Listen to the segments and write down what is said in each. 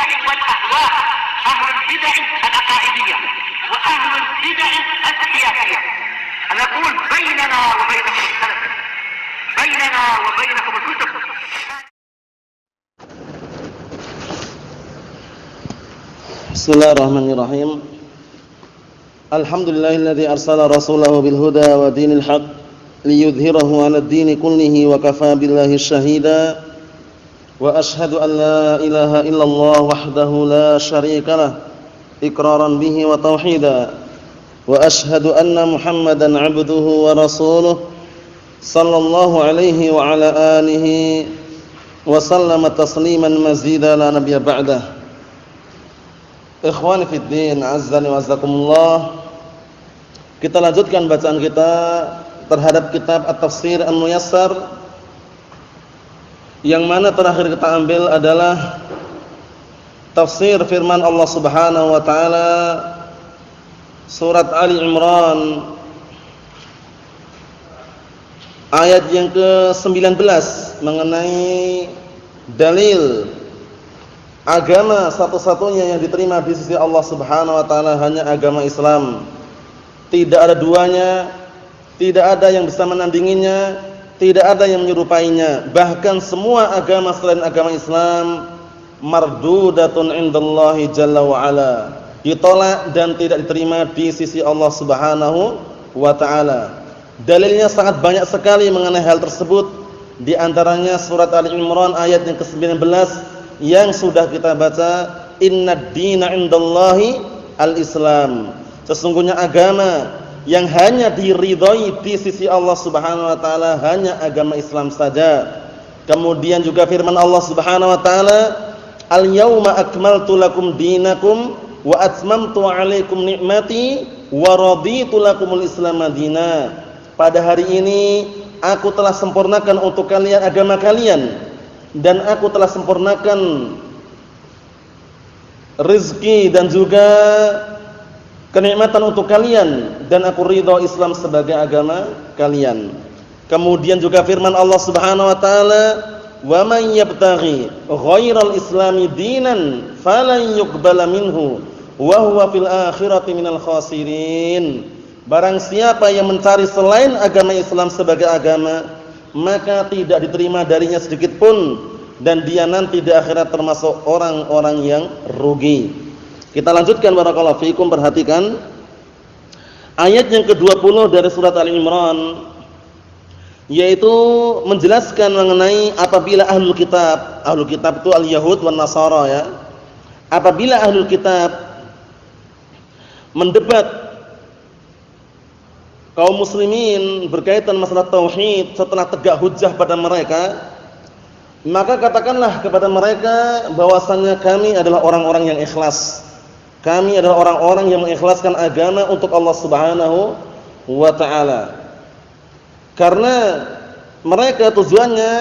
البدع والأهواء، أهل البدع العقائدية وأهل البدع السياسية. نقول بيننا وبينكم السلف، بيننا وبينكم الكتب. Bismillahirrahmanirrahim. Alhamdulillahilladzi arsala rasulahu bil huda wa dinil haq liyudhhirahu 'alad dini kullihi wa kafaa billahi shahida. Wa ashhadu an la ilaha illallah wahdahu la syarika lah iqraran bihi wa tauhida. Wa ashhadu anna Muhammadan 'abduhu wa rasuluh sallallahu alaihi wa ala alihi wa sallama tasliman mazida la nabiyya ba'dah. Ikhwani fid din, azzani wa azzakumullah. Kita lanjutkan bacaan kita terhadap kitab At-Tafsir Al-Muyassar, yang mana terakhir kita ambil adalah tafsir firman Allah Subhanahu wa taala surat Ali Imran ayat yang ke-19 mengenai dalil agama satu-satunya yang diterima di sisi Allah Subhanahu wa taala hanya agama Islam. Tidak ada duanya, tidak ada yang bisa menandinginya, tidak ada yang menyerupainya. Bahkan semua agama selain agama Islam mardudatun indallahi jalla wa ala, ditolak dan tidak diterima di sisi Allah Subhanahu wa taala. Dalilnya sangat banyak sekali mengenai hal tersebut. Di antaranya surat Ali Imran ayat yang ke-19 yang sudah kita baca, innad dina indallahi al-Islam. Sesungguhnya agama yang hanya diridhai di sisi Allah Subhanahu wa taala hanya agama Islam saja. Kemudian juga firman Allah Subhanahu wa taala, al-yauma akmaltu lakum dinakum wa atmamtu 'alaikum ni'mati wa raditu lakumul Islam madina. Pada hari ini aku telah sempurnakan untuk kalian agama kalian, dan aku telah sempurnakan rezeki dan juga kenikmatan untuk kalian, dan aku ridha Islam sebagai agama kalian. Kemudian juga firman Allah Subhanahu wa taala, wa man yabtaghi ghairal islami dinan falan yuqbala minhu wa huwa fil akhirati minal khasirin. Barang siapa yang mencari selain agama Islam sebagai agama, maka tidak diterima darinya sedikit pun, dan dia nanti di akhirat termasuk orang-orang yang rugi. Kita lanjutkan, barakallahu fiikum. Perhatikan ayat yang ke-20 dari surat Ali Imran, yaitu menjelaskan mengenai apabila ahlul kitab itu al-yahud wan nasara ya. Apabila ahlul kitab mendebat kaum muslimin berkaitan masalah tauhid setelah tegak hujjah pada mereka, maka katakanlah kepada mereka bahwasannya kami adalah orang-orang yang ikhlas. Kami adalah orang-orang yang mengikhlaskan agama untuk Allah Subhanahu wa taala. Karena mereka tujuannya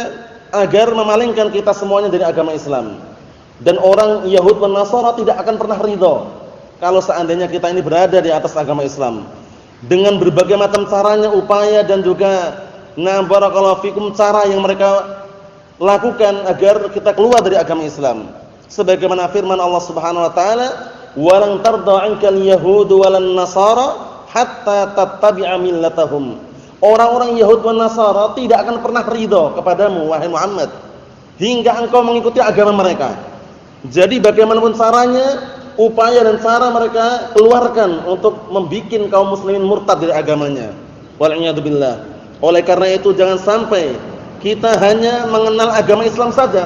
agar memalingkan kita semuanya dari agama Islam. Dan orang Yahud dan Nasara tidak akan pernah ridha kalau seandainya kita ini berada di atas agama Islam. Dengan berbagai macam caranya, upaya dan juga barakallahu fikum cara yang mereka lakukan agar kita keluar dari agama Islam. Sebagaimana firman Allah Subhanahu wa taala, "Walan tarda 'ankal yahudu walan nasara hatta tattabi'a millatahum." Orang-orang Yahud dan Nasara tidak akan pernah ridha kepadamu wahai Muhammad hingga engkau mengikuti agama mereka. Jadi bagaimanapun caranya, upaya dan cara mereka keluarkan untuk membikin kaum muslimin murtad dari agamanya. Wal'iyadzubillah. Oleh karena itu jangan sampai kita hanya mengenal agama Islam saja,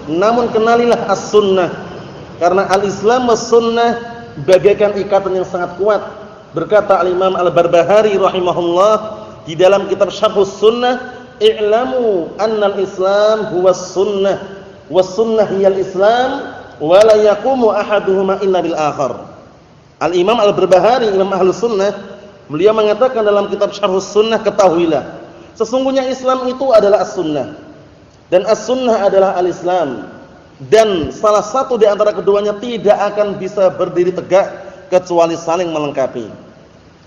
namun kenalilah as-sunnah. Karena al-Islam was-sunnah bagaikan ikatan yang sangat kuat. Berkata al-Imam Al-Barbahari rahimahullah di dalam kitab Syarhus Sunnah, "I'lamu anna al-Islam huwa as-sunnah, was-sunnah hiya al-Islam, wa la yaqumu ahaduhuma illa bil akhar." Al-Imam Al-Barbahari, Imam Ahlus Sunnah, beliau mengatakan dalam kitab Syarhus Sunnah, ketahuilah sesungguhnya Islam itu adalah as-sunnah dan as-sunnah adalah al-Islam, dan salah satu di antara keduanya tidak akan bisa berdiri tegak kecuali saling melengkapi.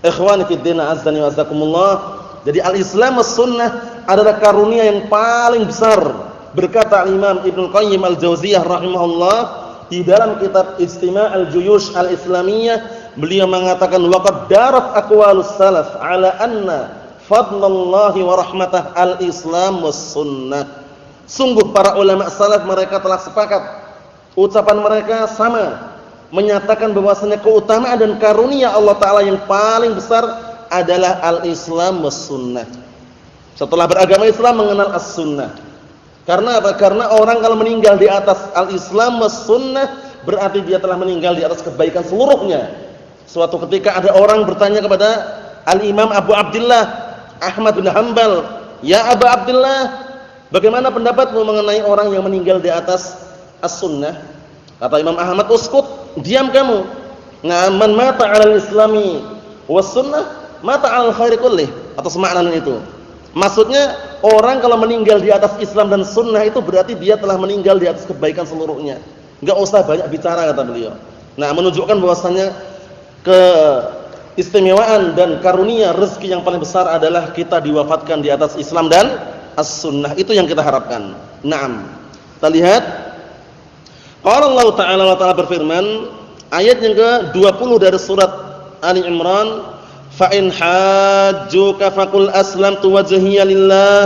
Ikhwani fid din, azzani wa azakumullah. Jadi al-Islam as-sunnah adalah karunia yang paling besar. Berkata Imam Ibnu Qayyim al-Jauziyah rahimahullah, di dalam kitab Istima' al-Juyush al-Islamiyah, beliau mengatakan waqad darat aqwalus salaf ala anna fadlallahi wa rahmatah al-Islam was sunnah. Sungguh para ulama salaf mereka telah sepakat, ucapan mereka sama, menyatakan bahwasanya keutamaan dan karunia Allah Ta'ala yang paling besar adalah al-Islam was sunnah. Setelah beragama Islam mengenal as-sunnah. Karena apa? Karena orang kalau meninggal di atas al-Islam was sunnah berarti dia telah meninggal di atas kebaikan seluruhnya. Suatu ketika ada orang bertanya kepada Al-Imam Abu Abdullah Ahmad bin Hanbal, "Ya Abu Abdullah, bagaimana pendapatmu mengenai orang yang meninggal di atas as-sunnah?" Kata Imam Ahmad, "Uskut, diam kamu. Man mata 'alal islami was sunnah mata 'alal khairi kullih." Atau semakna itu. Maksudnya orang kalau meninggal di atas Islam dan sunnah itu berarti dia telah meninggal di atas kebaikan seluruhnya. Enggak usah banyak bicara, kata beliau. Nah, menunjukkan bahwasanya keistimewaan dan karunia rezeki yang paling besar adalah kita diwafatkan di atas Islam dan as-sunnah. Itu yang kita harapkan. Naam. Kita lihat qala Allah Ta'ala berfirman, ayat yang ke-20 dari surat Ali Imran, fa in hajjuka faqul aslamtu wajhiya lillah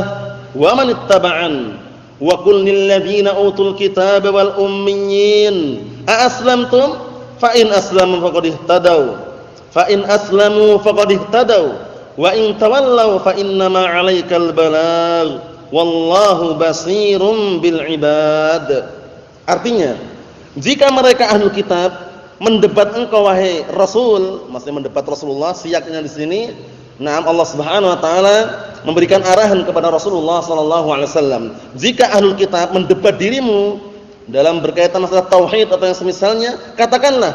wa man ittaba'an wa qul lil ladzina utul kitaba wal ummiyyin a aslamtum fa in aslamu faqad ihtadaw wa in tawallaw fa innama 'alaikal balagh wallahu basirum bil ibad. Artinya, jika mereka ahlul kitab mendebat engkau wahai Rasul, maksudnya mendebat Rasulullah, siyaknya di sini, nah Allah Subhanahu wa taala memberikan arahan kepada Rasulullah sallallahu alaihi wasallam. Jika ahlul kitab mendebat dirimu dalam berkaitan masalah tauhid atau yang semisalnya, katakanlah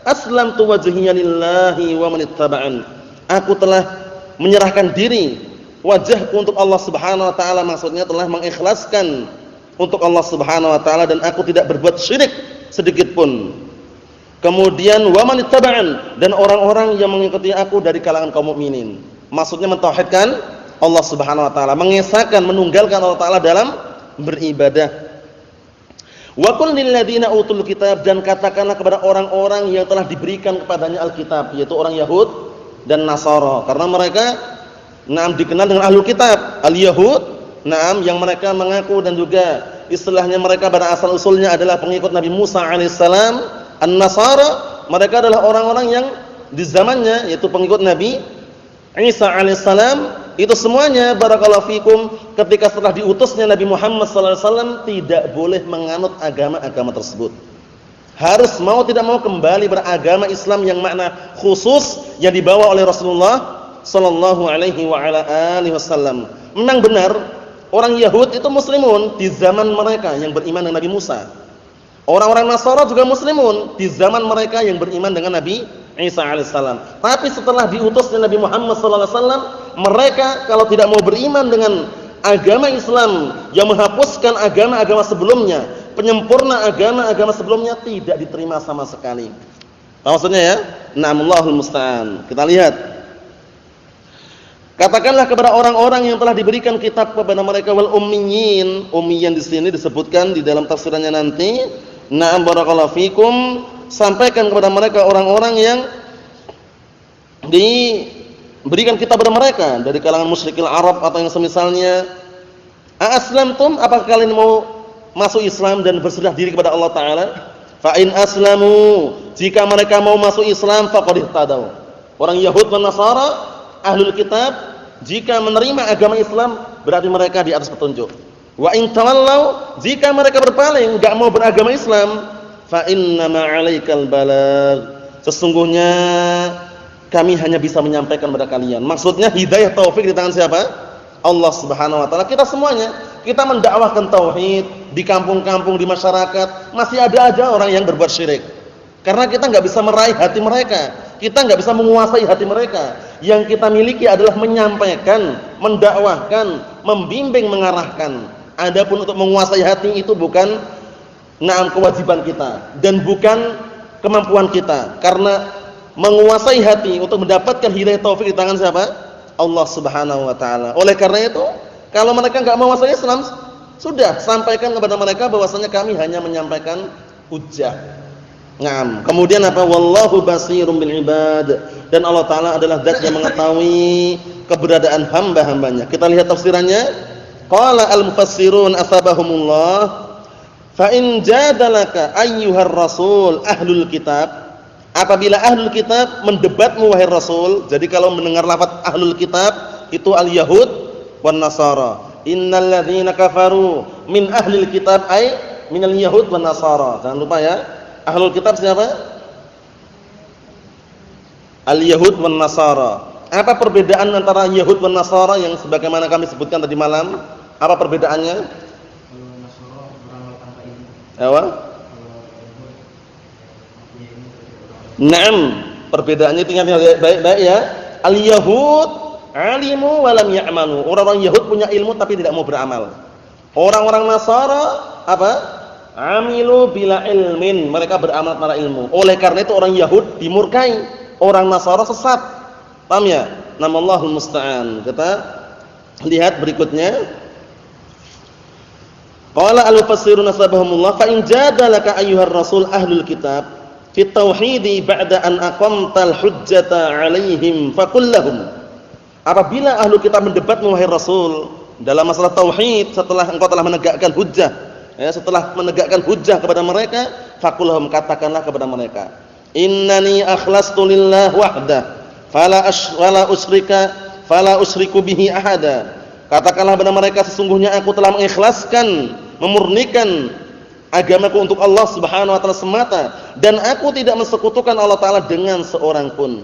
aslamtu wajhiya lillahi wa man ittaba'an. Aku telah menyerahkan diri, wajahku untuk Allah Subhanahu wa taala, maksudnya telah mengikhlaskan untuk Allah Subhanahu wa taala dan aku tidak berbuat syirik sedikit pun. Kemudian wa man ittaba'an, dan orang-orang yang mengikuti aku dari kalangan kaum mukminin. Maksudnya mentauhidkan Allah Subhanahu wa taala, mengesahkan, menunggalkan Allah taala dalam beribadah. Wa qul lil ladzina utul kitab, dan katakanlah kepada orang-orang yang telah diberikan kepadanya Alkitab, yaitu orang Yahud dan Nasara, karena mereka dikenal dengan ahlul kitab, al-Yahud, yang mereka mengaku dan juga istilahnya mereka pada asal usulnya adalah pengikut Nabi Musa alaihissalam. An-Nasara, mereka adalah orang-orang yang di zamannya, yaitu pengikut Nabi Isa alaihissalam. Itu semuanya barakallahu fikum, ketika setelah diutusnya Nabi Muhammad sallallahu alaihi wasallam tidak boleh menganut agama-agama tersebut. Harus mau tidak mau kembali beragama Islam yang makna khusus yang dibawa oleh Rasulullah sallallahu alaihi wa ala alihi wasallam. Memang benar orang Yahud itu muslimun di zaman mereka yang beriman dengan Nabi Musa. Orang-orang Nasara juga muslimun di zaman mereka yang beriman dengan Nabi Isa alaihissalam. Tapi setelah diutusnya Nabi Muhammad sallallahu alaihi wasallam, mereka kalau tidak mau beriman dengan agama Islam yang menghapuskan agama-agama sebelumnya, penyempurna agama-agama sebelumnya, tidak diterima sama sekali. Maksudnya ya? Na'amallahul musta'an. Kita lihat. Katakanlah kepada orang-orang yang telah diberikan kitab kepada mereka wal ummiyyin. Ummiyyin di sini disebutkan di dalam tafsirannya nanti. Na'am barakallahu fikum, sampaikan kepada mereka orang-orang yang diberikan kitab kepada mereka dari kalangan musyrikil Arab atau yang semisalnya. Aslamtum, apakah kalian mau masuk Islam dan berserah diri kepada Allah taala? Fa in aslamu, jika mereka mau masuk Islam faqad ihtadaw. Orang Yahud dan Nasara, ahlul kitab, jika menerima agama Islam berarti mereka di atas petunjuk. Wa in tawallaw, jika mereka berpaling enggak mau beragama Islam, fa innama 'alaikal balagh, sesungguhnya kami hanya bisa menyampaikan kepada kalian. Maksudnya hidayah taufik di tangan siapa? Allah Subhanahu wa taala. Kita semuanya, kita mendakwahkan tauhid di kampung-kampung, di masyarakat, masih ada aja orang yang berbuat syirik. Karena kita enggak bisa meraih hati mereka, kita enggak bisa menguasai hati mereka. Yang kita miliki adalah menyampaikan, mendakwahkan, membimbing, mengarahkan. Adapun untuk menguasai hati itu bukan kewajiban kita dan bukan kemampuan kita. Karena menguasai hati untuk mendapatkan hidayah taufik di tangan siapa? Allah Subhanahu wa taala. Oleh karena itu, kalau mereka enggak menguasai Islam, sudah sampaikan kepada mereka bahwasanya kami hanya menyampaikan hujjah. Naam. Kemudian apa? Wallahu basirum bil ibad. Dan Allah Ta'ala adalah zat yang mengetahui keberadaan hamba-hambanya. Kita lihat tafsirannya. Qala al-mufassirun asabahumullah. Fa in jadalaka ayyuhar rasul ahlul kitab. Apabila ahlul kitab mendebatmu wahai Rasul. Jadi kalau mendengar lafaz ahlul kitab itu al-yahud wan nasara. Innal ladzina kafaru min ahlil kitab ay minal yahud wan nasara. Jangan lupa ya. Ahlul kitab siapa? Al-yahud wan nasara. Apa perbedaan antara yahud wan nasara yang sebagaimana kami sebutkan tadi malam? Apa perbedaannya? Kalau Nasara beramal tanpa ilmu. Apa? Naam, perbedaannya ingat baik-baik ya. Al-yahud alimu wa lam ya'malu. Orang-orang Yahud punya ilmu tapi tidak mau beramal. Orang-orang Nasara apa? Amilu bila ilmin. Mereka beramal tanpa ilmu. Oleh karena itu orang Yahud dimurkai, orang Nasara sesat. Paham ya? Namallahul musta'an. Kita lihat berikutnya. Qala al-mufassirun nasabahumullah fa in jadalaka ayyuhar rasul ahlul kitab fi tauhidi ba'da an aqamtal hujjata 'alaihim faqul lahum. Apabila ahlu kitab mendebatmu wahai Rasul dalam masalah tauhid setelah engkau telah menegakkan hujjah, ya, setelah menegakkan hujjah kepada mereka, faqul lahum, katakanlah kepada mereka, innani akhlastu lillah wahdah fala usriku bihi ahada. Katakanlah kepada mereka, sesungguhnya aku telah mengikhlaskan, memurnikan agamaku untuk Allah Subhanahu wa taala semata dan aku tidak mensekutukan Allah taala dengan seorang pun.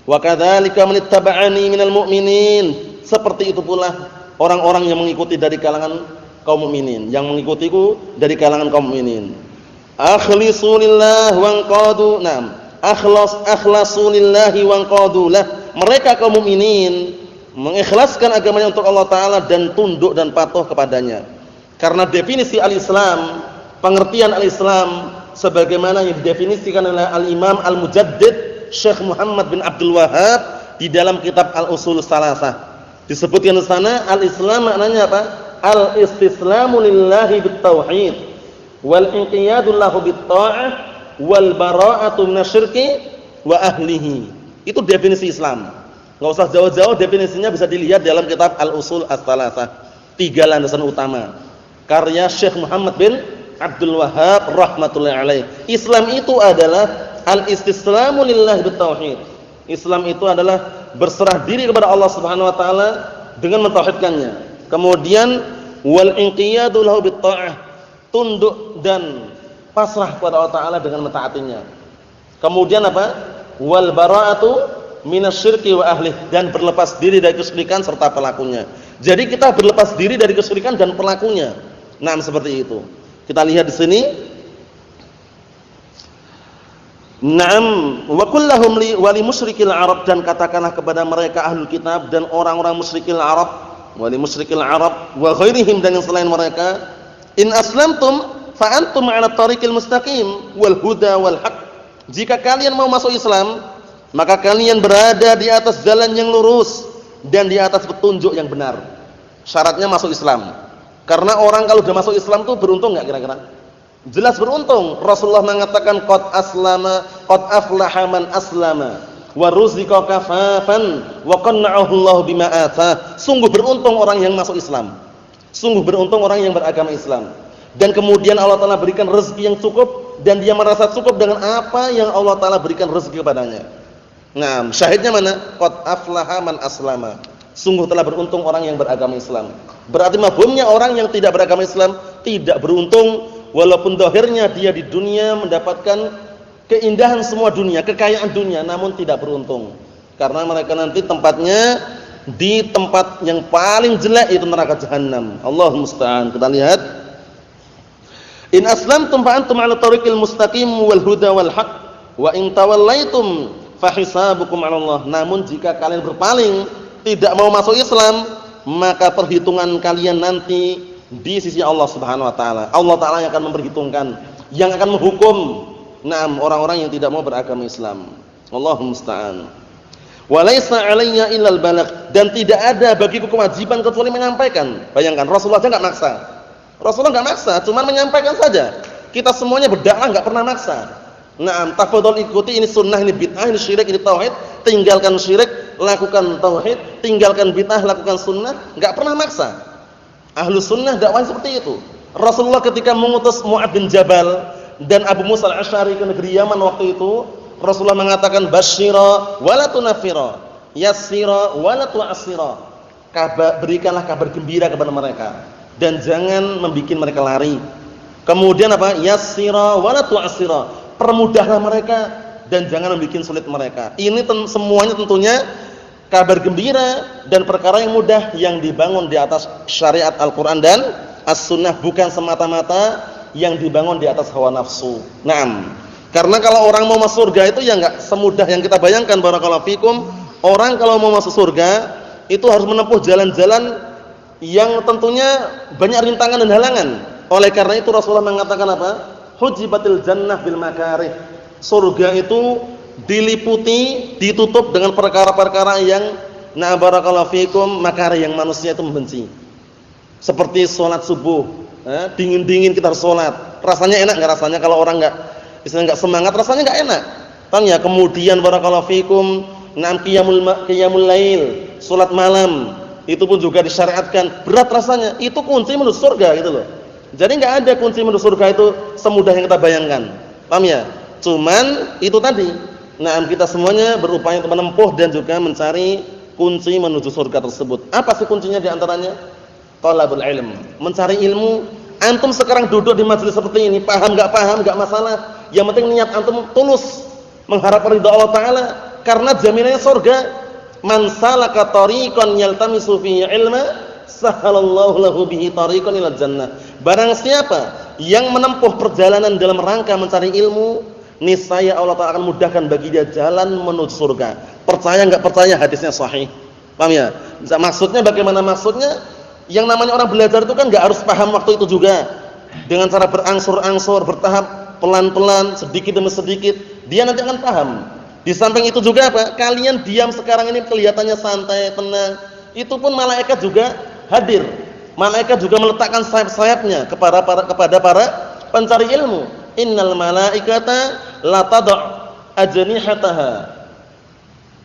Wa kadzalika man ittaba'ani minal mu'minin. Seperti itu pula orang-orang yang mengikuti dari kalangan kaum mukminin, yang mengikutiku dari kalangan kaum mukminin. Akhlisu lillah wa qadu. Naam. Akhlasu lillahi wa qadu lah. Mereka kaum mukminin mengikhlaskan agamanya untuk Allah taala dan tunduk dan patuh kepadanya. Karena definisi al-Islam, pengertian al-Islam sebagaimana yang didefinisikan oleh al-Imam Al-Mujaddid Syekh Muhammad bin Abdul Wahhab di dalam kitab Al-Usul Salasah. Disebutkan di sana al-Islam maknanya apa? Al-istislamu lillahi bit-tauhid wal inqiyadu lahu bit-tha'ah wal bara'atu minasyirki wa ahlihi. Itu definisi Islam. Enggak usah jauh-jauh, definisinya bisa dilihat dalam kitab Al-Usul As-Salasah. 3 landasan utama karya Syekh Muhammad bin Abdul Wahhab rahmatullahi alaih. Islam itu adalah al-istislamu lillahi bitauhid. Islam itu adalah berserah diri kepada Allah Subhanahu wa taala dengan mentauhidkannya. Kemudian wal inqiyadu lahu bitta'ah, tunduk dan pasrah kepada Allah taala dengan mentaatinya. Kemudian apa? Wal bara'atu minasyirki wa ahlih, dan berlepas diri dari kesyirikan serta pelakunya. Jadi kita berlepas diri dari kesyirikan dan pelakunya. Nah, seperti itu. Kita lihat di sini. Naam, wa kullahum li wali musyrikil Arab, dan katakanlah kepada mereka ahlul kitab dan orang-orang musyrikil Arab, wali musyrikil Arab wa ghairihim, dan yang selain mereka, in aslamtum fa antum 'ala tariqil mustaqim wal huda wal haq. Jika kalian mau masuk Islam, maka kalian berada di atas jalan yang lurus dan di atas petunjuk yang benar. Syaratnya masuk Islam. Karena orang kalau sudah masuk Islam tuh beruntung enggak kira-kira? Jelas beruntung. Rasulullah mengatakan qad aflaha man aslama wa ruziqa kafafan wa qanna'ahu Allah bima atah. Sungguh beruntung orang yang masuk Islam. Sungguh beruntung orang yang beragama Islam. Dan kemudian Allah Taala berikan rezeki yang cukup dan dia merasa cukup dengan apa yang Allah Taala berikan rezeki kepadanya. Nah, syahidnya mana? Qad aflaha man aslama. Sungguh telah beruntung orang yang beragama Islam. Berarti mafhumnya orang yang tidak beragama Islam tidak beruntung. Walaupun zahirnya dia di dunia mendapatkan keindahan semua dunia, kekayaan dunia, namun tidak beruntung. Karena mereka nanti tempatnya di tempat yang paling jelek, itu neraka jahanam. Allahu musta'an. Kita lihat. In aslamtum fa antum 'ala tariqil mustaqim wal huda wal haq wa in tawallaitum fa hisabukum 'ala Allah. Namun jika kalian berpaling, tidak mau masuk Islam, maka perhitungan kalian nanti di sisi Allah Subhanahu wa taala. Allah taala yang akan memperhitungkan, yang akan menghukum orang-orang yang tidak mau beragama Islam. Allahu musta'an. Wa laisa 'alayya illal balagh, dan tidak ada bagiku kewajiban kecuali menyampaikan. Bayangkan Rasulullah aja enggak maksa. Rasulullah enggak maksa, cuma menyampaikan saja. Kita semuanya berdakwah enggak pernah maksa. Naam, tafadhol ikuti, ini sunnah, ini bid'ah, ini syirik, ini tauhid, tinggalkan syirik, lakukan tauhid, tinggalkan bid'ah, lakukan sunnah, enggak pernah maksa. Ahlus sunnah dakwah seperti itu. Rasulullah ketika mengutus Mu'adz bin Jabal dan Abu Musa al-Asy'ari ke negeri Yaman waktu itu, Rasulullah mengatakan basyira wa la tunafira, yassira wa la tu'assira. Berikanlah kabar gembira kepada mereka dan jangan membikin mereka lari. Kemudian apa? Yassira wa la tu'assira. Permudahlah mereka dan jangan membikin sulit mereka. Ini semuanya tentunya kabar gembira dan perkara yang mudah yang dibangun di atas syariat Al-Qur'an dan As-Sunnah, bukan semata-mata yang dibangun di atas hawa nafsu. Naam. Karena kalau orang mau masuk surga itu ya enggak semudah yang kita bayangkan, barakallahu fikum. Orang kalau mau masuk surga itu harus menempuh jalan-jalan yang tentunya banyak rintangan dan halangan. Oleh karena itu Rasulullah mengatakan apa? Hujibatil jannah bil makarih. Surga itu diliputi, ditutup dengan perkara-perkara yang barakallahu fikum, makarih yang manusia itu membenci. Seperti sholat subuh, dingin-dingin kita harus sholat. Rasanya enak enggak rasanya kalau orang enggak semangat, rasanya enggak enak. Paham ya? Kemudian barakallahu fikum, qiyamul lail, sholat malam, itu pun juga disyariatkan. Berat rasanya, itu kunci menuju surga gitu loh. Jadi enggak ada kunci menuju surga itu semudah yang kita bayangkan. Paham ya? Cuman itu tadi. Kita semuanya berupaya untuk menempuh dan juga mencari kunci menuju surga tersebut. Apa sih kuncinya di antaranya? Talabul ilm, mencari ilmu. Antum sekarang duduk di majelis seperti ini, paham enggak masalah. Yang penting niat antum tulus mengharap ridha Allah taala, karena jaminannya surga. Man salaka tariqan yaltamisu fihi ilma sahalallahu lahu bihi tariqan ilal jannah. Barang siapa yang menempuh perjalanan dalam rangka mencari ilmu, niscaya Allah Ta'ala akan mudahkan bagi dia jalan menuju surga. Percaya enggak percaya, hadisnya sahih. Paham ya? Maksudnya bagaimana maksudnya? Yang namanya orang belajar itu kan enggak harus paham waktu itu juga. Dengan cara berangsur-angsur, bertahap, pelan-pelan, sedikit demi sedikit, dia nanti akan paham. Di samping itu juga apa? Kalian diam sekarang ini kelihatannya santai, tenang. Itu pun malaikat juga hadir. Malaikat juga meletakkan sayap-sayapnya kepada para pencari ilmu. Innal malaikata la tad'u ajnihataha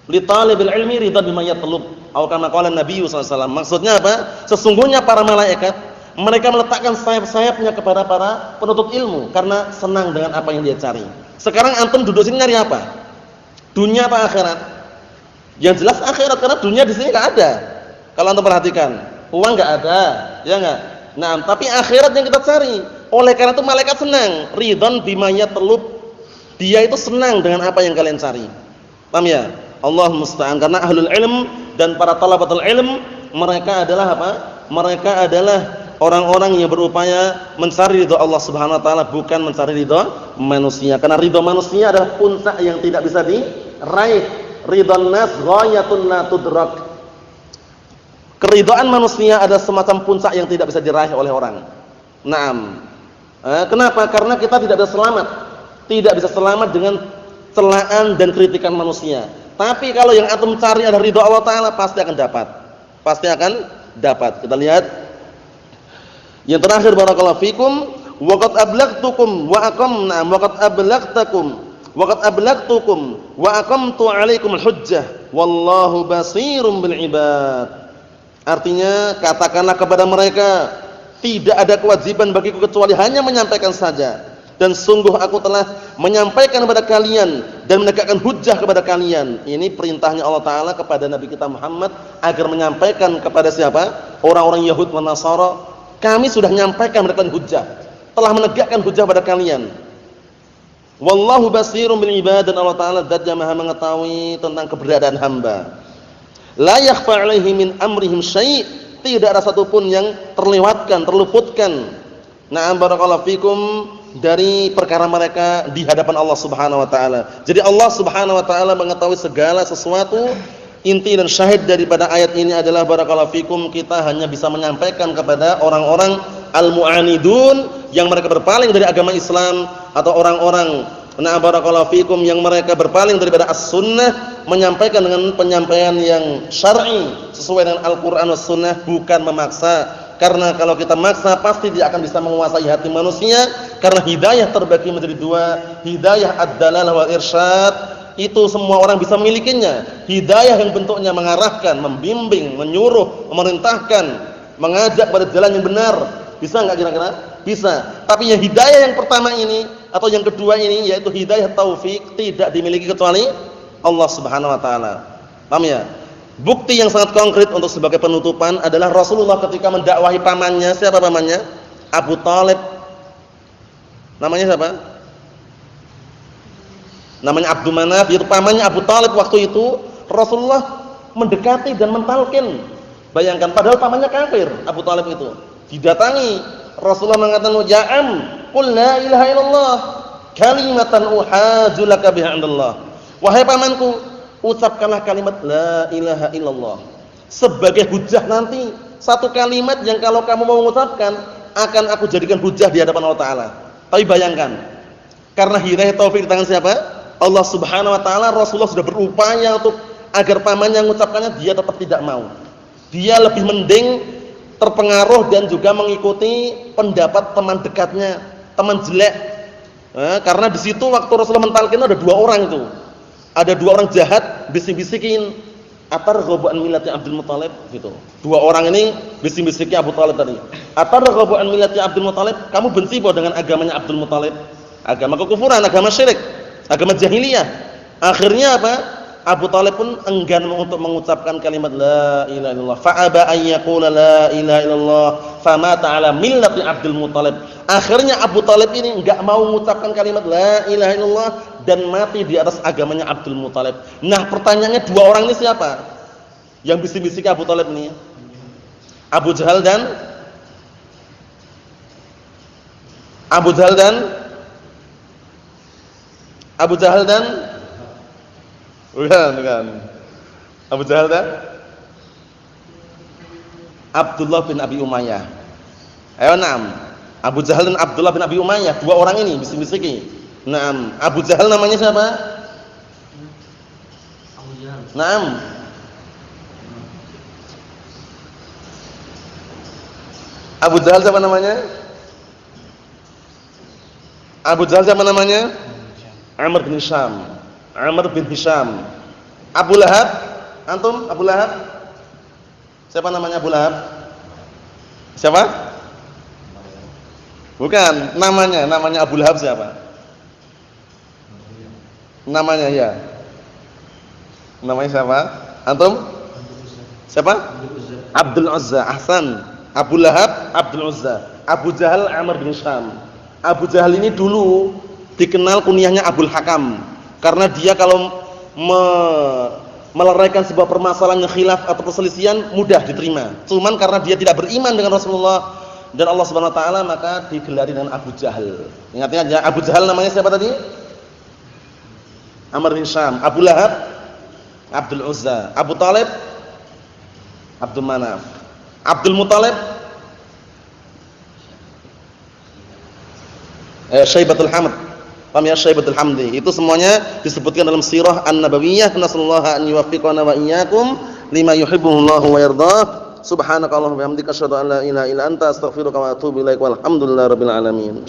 li talibil ilmi ridha bima yatlub. Atau kama qala Nabi sallallahu alaihi wasallam. Maksudnya apa? Sesungguhnya para malaikat mereka meletakkan sayap-sayapnya kepada para penuntut ilmu karena senang dengan apa yang dia cari. Sekarang antum duduk sini nyari apa? Dunia apa akhirat? Yang jelas akhirat, karena dunia di sini enggak ada. Kalau antum perhatikan, uang enggak ada, ya enggak? Tapi akhirat yang kita cari. Oleh karena itu malaikat senang, ridhan bima yatlub. Dia itu senang dengan apa yang kalian cari. Paham ya? Allah musta'an, karena ahlul ilm dan para talabatul ilm mereka adalah apa? Mereka adalah orang-orang yang berupaya mencari ridha Allah Subhanahu wa taala, bukan mencari ridha manusia. Karena ridha manusia adalah puncak yang tidak bisa diraih. Ridhan nas ghayatun la tudrak. Keridhaan manusia ada semacam puncak yang tidak bisa diraih oleh orang. Naam. Kenapa? Karena kita tidak bisa selamat. Tidak bisa selamat dengan celaan dan kritikan manusia. Tapi kalau yang antum cari adalah ridha Allah taala, pasti akan dapat. Pasti akan dapat. Kita lihat yang terakhir, barakallahu fikum, waqad ablagtukum wa aqamna waqad ablagtakum waqad ablagtukum wa aqamtu 'alaikumul hujjah wallahu basirum bil ibad. Artinya, katakanlah kepada mereka, tidak ada kewajiban bagiku kecuali hanya menyampaikan saja. Dan sungguh aku telah menyampaikan kepada kalian dan menegakkan hujjah kepada kalian. Ini perintahnya Allah Ta'ala kepada Nabi kita Muhammad agar menyampaikan kepada siapa? Orang-orang Yahud dan Nasara. Kami sudah menyampaikan, menegakkan hujjah, telah menegakkan hujjah pada kalian. Wallahu basirun bil ibad, dan Allah Ta'ala zat yang maha mengetahui tentang keberadaan hamba. La yakhfa 'alaihi min amrihim syai', tidak ada satupun yang terlewatkan, terluputkan. Na'am barakallahu fikum, dari perkara mereka di hadapan Allah Subhanahu wa taala. Jadi Allah Subhanahu wa taala mengetahui segala sesuatu. Inti dan syahid daripada ayat ini adalah barakallahu fikum, kita hanya bisa menyampaikan kepada orang-orang al-mu'anidun yang mereka berpaling dari agama Islam, atau orang-orang barakallahu fikum yang mereka berpaling daripada as-sunnah, menyampaikan dengan penyampaian yang syar'i sesuai dengan Al-Qur'an was sunnah, bukan memaksa. Karena kalau kita maksa pasti dia akan bisa menguasai hati manusia Karena hidayah terbagi menjadi dua, hidayah ad-dalalah wal irsyad, itu semua orang bisa memilikinya. Hidayah yang bentuknya mengarahkan, membimbing, menyuruh, memerintahkan, mengajak pada jalan yang benar. Bisa enggak kira-kira? Bisa. Tapi yang hidayah yang pertama ini atau yang kedua ini yaitu hidayah taufik tidak dimiliki kecuali Allah Subhanahu wa taala. Paham ya? Bukti yang sangat konkret untuk sebagai penutupan adalah Rasulullah ketika mendakwahi pamannya. Siapa pamannya? Abu Thalib. Namanya siapa? Namanya Abdul Manaf, yaitu pamannya Abu Thalib. Waktu itu Rasulullah mendekati dan mentalkin. Bayangkan, padahal pamannya kafir, Abu Thalib itu. Didatangi, Rasulullah mengatakan, "Ya am, qul la ilaha illallah, kalimatan uhaju laka biha 'indallah." Wahai pamanku, ucapkanlah kalimat la ilaha illallah sebagai hujah nanti. Satu kalimat yang kalau kamu mau mengucapkan akan aku jadikan hujah di hadapan Allah Ta'ala. Tapi bayangkan, karena hidayah taufik di tangan siapa? Allah Subhanahu wa taala. Rasulullah sudah berupaya untuk agar pamannya mengucapkannya, dia tetap tidak mau. Dia lebih mending terpengaruh dan juga mengikuti pendapat teman dekatnya, teman jelek. Karena di situ waktu Rasulullah mentalkin ada dua orang itu. Ada dua orang jahat bisik-bisikin, "Atarghabu an millati Abdul Muthalib?" gitu. Dua orang ini bisik-bisikin Abu Thalib tadi. "Atarghabu an millati Abdul Muthalib?" Kamu benci dengan agamanya Abdul Muthalib? Agama kekufuran, agama syirik, agama jahiliyah. Akhirnya apa? Abu Thalib pun enggan untuk mengucapkan kalimat la ilaha illallah. Fa'aba an yaqula la ilaha illallah, famata ala millati Abdul Muthalib. Akhirnya Abu Thalib ini enggak mau mengucapkan kalimat la ilaha illallah dan mati di atas agamanya Abdul Muthalib. Nah, pertanyaannya dua orang ini siapa? Yang bisik-bisik Abu Thalib ini? Abu Jahal dan bukan. Abu Jahal dan Abdullah bin Abi Umayyah. Ayo na'am. Abu Jahal dan Abdullah bin Abi Umayyah, dua orang ini bisik-bisiki. Na'am. Abu Jahal namanya siapa? Abu Jahal. Na'am. Abu Jahal siapa namanya? Abu Jahal siapa namanya? Amr bin Hisham. Amr bin Hisham. Abu Lahab, antum Abu Lahab? Siapa namanya Abu Lahab? Siapa? Bukan, namanya Abu Lahab siapa? Namanya ya. Namanya siapa? Antum? Siapa? Abdul Uzza. Ahsan. Abu Lahab, Abdul Uzza. Abu Jahal, Amr bin Hisham. Abu Jahal ini dulu dikenal kunyahnya Abul Hakam. Karena dia kalau meleraikan sebuah permasalahan yang khilaf atau perselisihan mudah diterima. Cuman karena dia tidak beriman dengan Rasulullah dan Allah Subhanahu wa taala, maka digelari dengan Abu Jahal. Ingat aja, Abu Jahal namanya siapa tadi? Amr bin Hisham. Abu Lahab, Abdul Uzza. Abu Thalib, Abdul Manaf. Abdul Muthalib, Syaibatul Hamd. Paham ya, Syaibatul Hamdi. Itu semuanya disebutkan dalam sirah An-Nabawiyah. Nasallahu an yuwaffiqana wa iyyakum lima yuhibbuhullahu wa yardah. Subhanakallahumma wa bihamdika asyhadu an la ilaha illa anta astaghfiruka wa atubu ilaik. Walhamdulillahirabbil alamin.